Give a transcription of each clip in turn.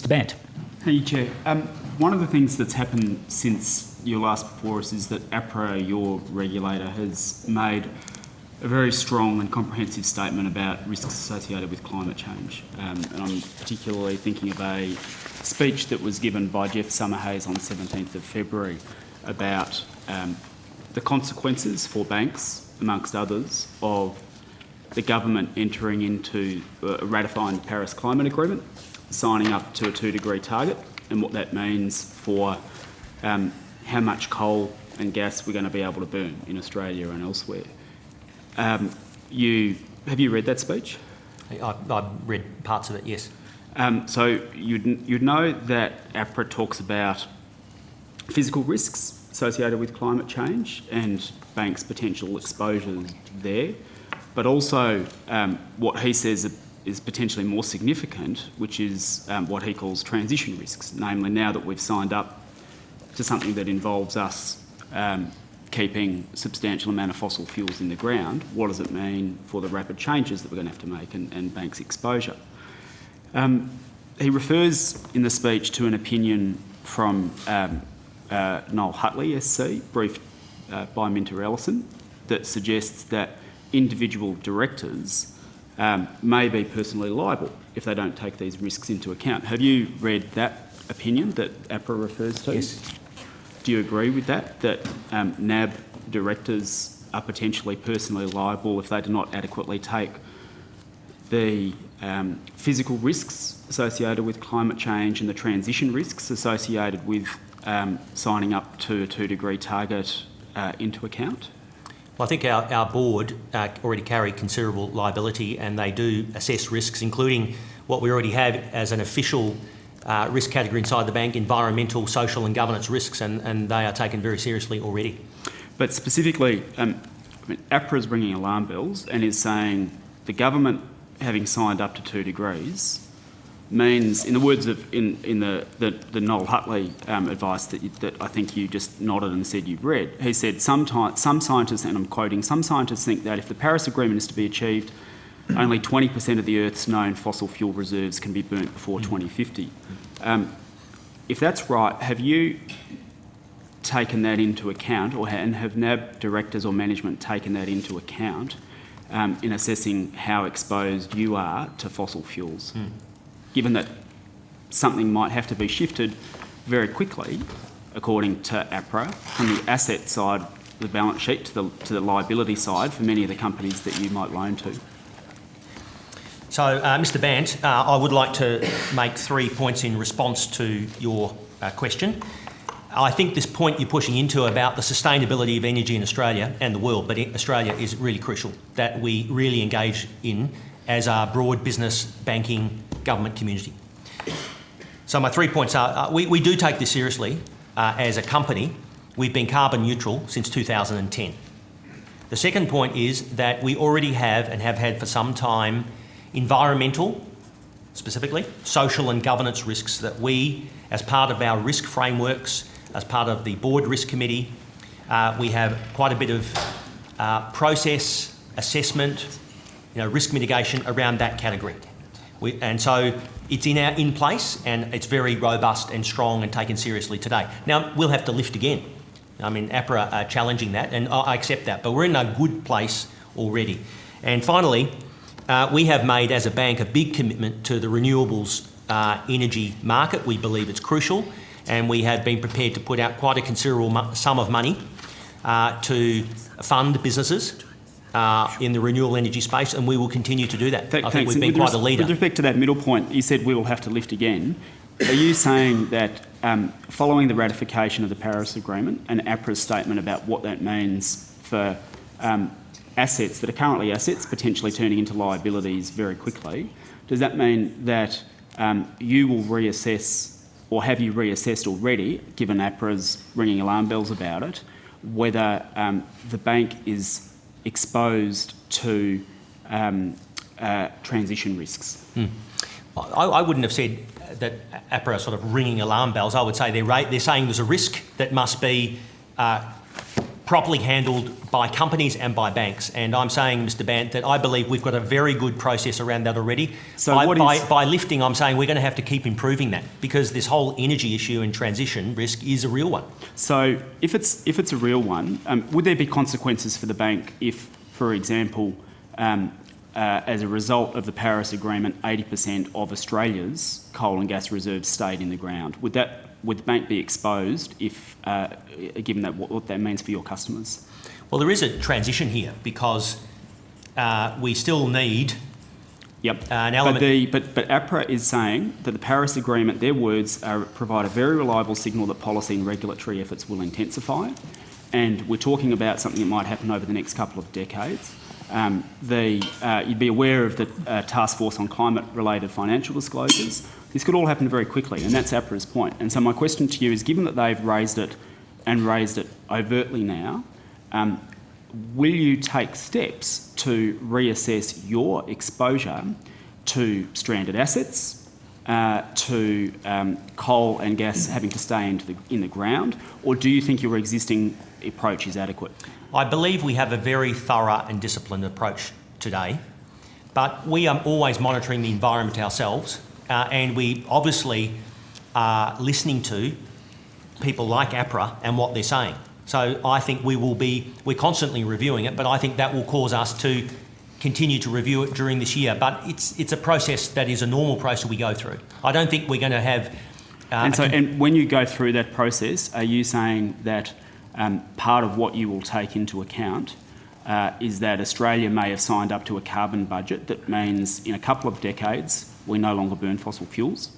Mr Bant. Hey, Chair. One of the things that's happened since your last before us is that APRA, your regulator, has made a very strong and comprehensive statement about risks associated with climate change. And I'm particularly thinking of a speech that was given by Jeff Summerhayes on the 17th of February about the consequences for banks, amongst others, of the government entering into ratifying the Paris Climate Agreement, signing up to a 2-degree target, and what that means for how much coal and gas we're going to be able to burn in Australia and elsewhere. Have you read that speech? I've read parts of it, yes. So you'd know that APRA talks about physical risks associated with climate change and banks' potential exposure there, but also what he says is potentially more significant, which is what he calls transition risks, namely now that we've signed up to something that involves us keeping a substantial amount of fossil fuels in the ground, what does it mean for the rapid changes that we're going to have to make and banks' exposure? He refers in the speech to an opinion from Noel Hutley, SC, briefed by Minter Ellison, that suggests that individual directors may be personally liable if they don't take these risks into account. Have you read that opinion that APRA refers to? Yes. Do you agree with that, that NAB directors are potentially personally liable if they do not adequately take the physical risks associated with climate change and the transition risks associated with signing up to a 2-degree target into account? Well, I think our board already carry considerable liability, and they do assess risks, including what we already have as an official risk category inside the bank, environmental, social and governance risks, and they are taken very seriously already. But specifically, APRA is ringing alarm bells and is saying the government having signed up to 2 degrees means, in the words of the Noel Hutley advice that I think you just nodded and said you've read, he said some scientists, and I'm quoting, some scientists think that if the Paris Agreement is to be achieved, only 20% of the Earth's known fossil fuel reserves can be burnt before 2050. If that's right, have you taken that into account, and have NAB directors or management taken that into account in assessing how exposed you are to fossil fuels? Given that something might have to be shifted very quickly, according to APRA, from the asset side of the balance sheet to the liability side for many of the companies that you might loan to. So, Mr Bant, I would like to make 3 points in response to your question. I think this point you're pushing into about the sustainability of energy in Australia and the world, but Australia is really crucial, that we really engage in as our broad business, banking, government community. So my 3 points are, we do take this seriously. As a company, we've been carbon neutral since 2010. The second point is that we already have and have had for some time environmental, specifically, social and governance risks that we, as part of our risk frameworks, as part of the board risk committee, we have quite a bit of process, assessment, risk mitigation around that category. And so it's in place, and it's very robust and strong and taken seriously today. Now, we'll have to lift again. I mean, APRA are challenging that, and I accept that, but we're in a good place already. And finally, we have made, as a bank, a big commitment to the renewables energy market. We believe it's crucial, and we have been prepared to put out quite a considerable sum of money to fund businesses in the renewable energy space, and we will continue to do that. I think we've been quite a leader. With respect to that middle point, you said we will have to lift again. Are you saying that following the ratification of the Paris Agreement and APRA's statement about what that means for assets that are currently assets potentially turning into liabilities very quickly, does that mean that you will reassess, or have you reassessed already, given APRA's ringing alarm bells about it, whether the bank is exposed to transition risks? I wouldn't have said that APRA are sort of ringing alarm bells. I would say they're saying there's a risk that must be properly handled by companies and by banks. And I'm saying, Mr. Bant, that I believe we've got a very good process around that already. So by lifting, I'm saying we're going to have to keep improving that, because this whole energy issue and transition risk is a real one. So if it's a real one, would there be consequences for the bank if, for example, as a result of the Paris Agreement, 80% of Australia's coal and gas reserves stayed in the ground? Would the bank be exposed if, given that what that means for your customers? Well, there is a transition here, because we still need an element. But APRA is saying that the Paris Agreement, their words provide a very reliable signal that policy and regulatory efforts will intensify, and we're talking about something that might happen over the next couple of decades. You'd be aware of the Task Force on Climate-related Financial Disclosures. This could all happen very quickly, and that's APRA's point. And so my question to you is, given that they've raised it overtly now, will you take steps to reassess your exposure to stranded assets, to coal and gas having to stay in the ground, or do you think your existing approach is adequate? I believe we have a very thorough and disciplined approach today, but we are always monitoring the environment ourselves, and we obviously are listening to people like APRA and what they're saying. So I think we're constantly reviewing it, but I think that will cause us to continue to review it during this year. But it's a process that is a normal process we go through. I don't think we're going to have... And when you go through that process, are you saying that part of what you will take into account is that Australia may have signed up to a carbon budget that means in a couple of decades we no longer burn fossil fuels?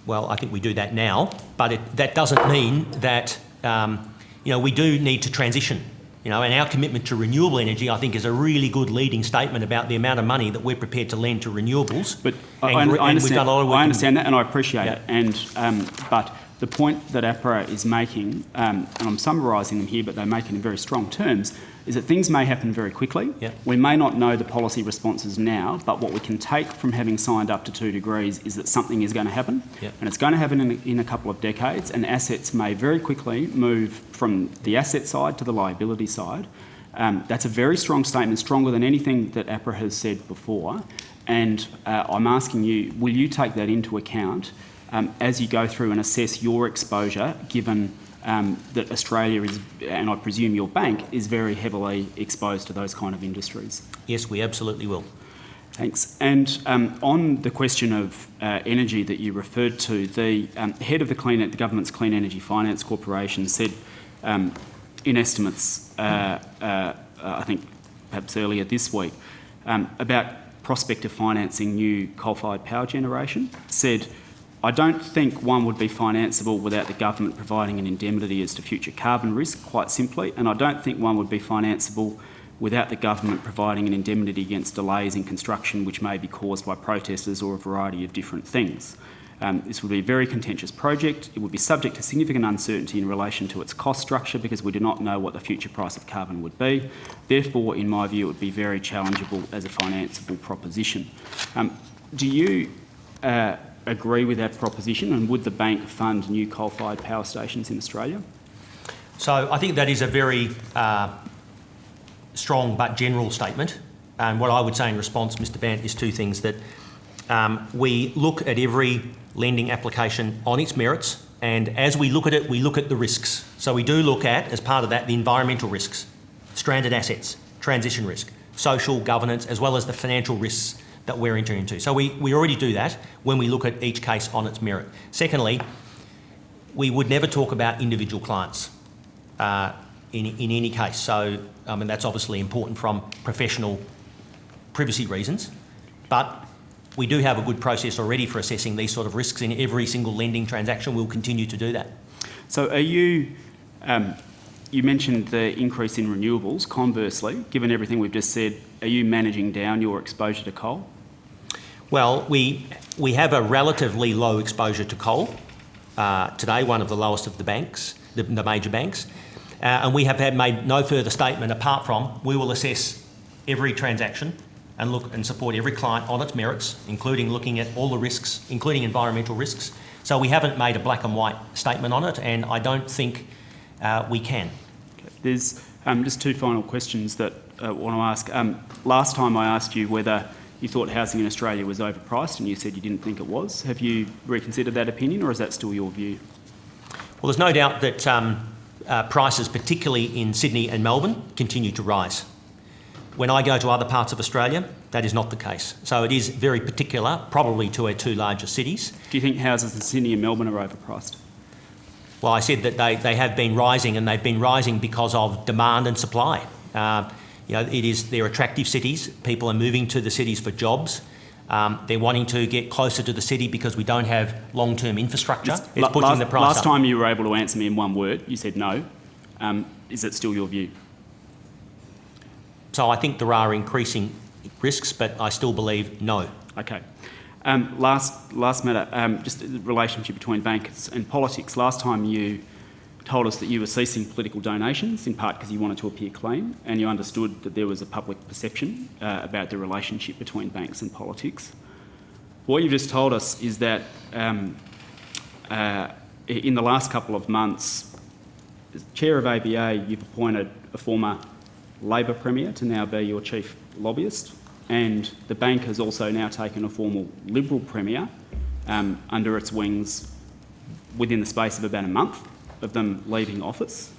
Well, I think we do that now, but that doesn't mean that we do need to transition. And our commitment to renewable energy, I think, is a really good leading statement about the amount of money that we're prepared to lend to renewables. But I understand that, and I appreciate it. But the point that APRA is making, and I'm summarising them here, but they make it in very strong terms, is that things may happen very quickly. Yep. We may not know the policy responses now, but what we can take from having signed up to 2 degrees is that something is going to happen, and it's going to happen in a couple of decades, and assets may very quickly move from the asset side to the liability side. That's a very strong statement, stronger than anything that APRA has said before, and I'm asking you, will you take that into account as you go through and assess your exposure, given that Australia is, and I presume your bank, is very heavily exposed to those kind of industries? Yes, we absolutely will. Thanks. And on the question of energy that you referred to, the head of the government's Clean Energy Finance Corporation said in estimates, I think perhaps earlier this week, about prospect of financing new coal-fired power generation, said, "I don't think one would be financeable without the government providing an indemnity as to future carbon risk, quite simply, and I don't think one would be financeable without the government providing an indemnity against delays in construction which may be caused by protesters or a variety of different things. This would be a very contentious project. It would be subject to significant uncertainty in relation to its cost structure because we do not know what the future price of carbon would be. Therefore, in my view, it would be very challengeable as a financeable proposition." Do you agree with that proposition, and would the bank fund new coal-fired power stations in Australia? So I think that is a very strong but general statement. And what I would say in response, Mr. Bant, is 2 things: that we look at every lending application on its merits, and as we look at it, we look at the risks. So we do look at, as part of that, the environmental risks, stranded assets, transition risk, social governance, as well as the financial risks that we're entering into. So we already do that when we look at each case on its merit. Secondly, we would never talk about individual clients in any case. So, that's obviously important from professional privacy reasons, but we do have a good process already for assessing these sort of risks in every single lending transaction. We'll continue to do that. So are you... you mentioned the increase in renewables. Conversely, given everything we've just said, are you managing down your exposure to coal? Well, we have a relatively low exposure to coal today, one of the lowest of the banks, the major banks, and we have made no further statement apart from we will assess every transaction and look and support every client on its merits, including looking at all the risks, including environmental risks. So we haven't made a black and white statement on it, and I don't think we can. Okay. There's just two final questions that I want to ask. Last time I asked you whether you thought housing in Australia was overpriced, and you said you didn't think it was. Have you reconsidered that opinion, or is that still your view? Well, there's no doubt that prices, particularly in Sydney and Melbourne, continue to rise. When I go to other parts of Australia, that is not the case. So it is very particular, probably to our two largest cities. Do you think houses in Sydney and Melbourne are overpriced? Well, I said that they have been rising, and they've been rising because of demand and supply. They're attractive cities. People are moving to the cities for jobs. They're wanting to get closer to the city because we don't have long-term infrastructure. It's pushing the price up. Last time you were able to answer me in one word, you said no. Is it still your view? So I think there are increasing risks, but I still believe no. Okay. Last matter, just the relationship between banks and politics. Last time you told us that you were ceasing political donations, in part because you wanted to appear clean, and you understood that there was a public perception about the relationship between banks and politics. What you've just told us is that in the last couple of months, as chair of ABA, you've appointed a former Labor Premier to now be your chief lobbyist, and the bank has also now taken a formal Liberal Premier under its wings within the space of about a month of them leaving office.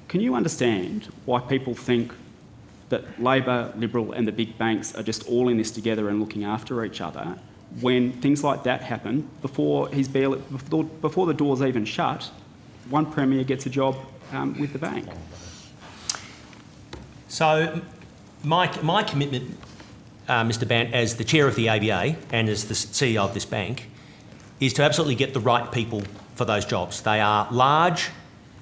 Can you understand why people think that Labor, Liberal and the big banks are just all in this together and looking after each other when things like that happen before the door's even shut, one Premier gets a job with the bank? So my commitment, Mr. Bant, as the chair of the ABA and as the CEO of this bank, is to absolutely get the right people for those jobs. They are large,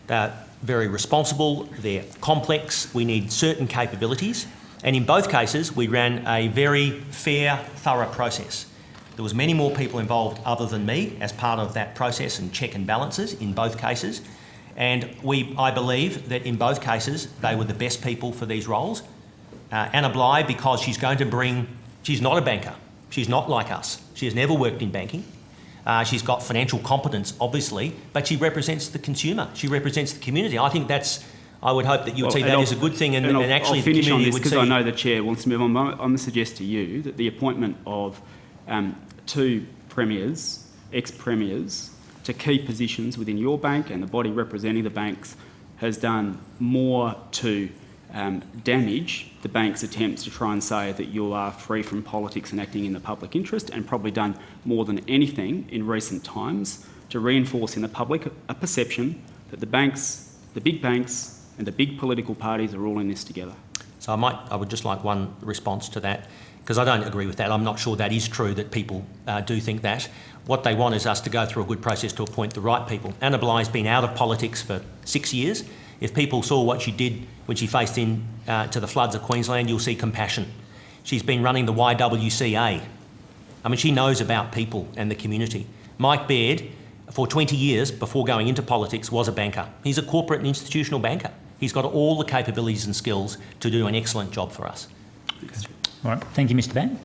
they're very responsible, they're complex, we need certain capabilities, and in both cases we ran a very fair, thorough process. There was many more people involved other than me as part of that process and check and balances in both cases, and I believe that in both cases they were the best people for these roles. Anna Bligh, because she's not a banker, she's not like us, she has never worked in banking. She's got financial competence, obviously, but she represents the consumer. She represents the community. I think I would hope that you would see that as a good thing, and actually I'll finish the community on this would see. because I know the chair wants to move on. I'm going to suggest to you that the appointment of two premiers, ex-premiers, to key positions within your bank and the body representing the banks has done more to damage the bank's attempts to try and say that you are free from politics and acting in the public interest, and probably done more than anything in recent times to reinforce in the public a perception that the banks, the big banks and the big political parties are all in this together. So I would just like one response to that, because I don't agree with that. I'm not sure that is true, that people do think that. What they want is us to go through a good process to appoint the right people. Anna Bligh's been out of politics for 6 years. If people saw what she did when she faced to the floods of Queensland, you'll see compassion. She's been running the YWCA. I mean, she knows about people and the community. Mike Baird, for 20 years before going into politics, was a banker. He's a corporate and institutional banker. He's got all the capabilities and skills to do an excellent job for us. All right. Thank you, Mr. Bant.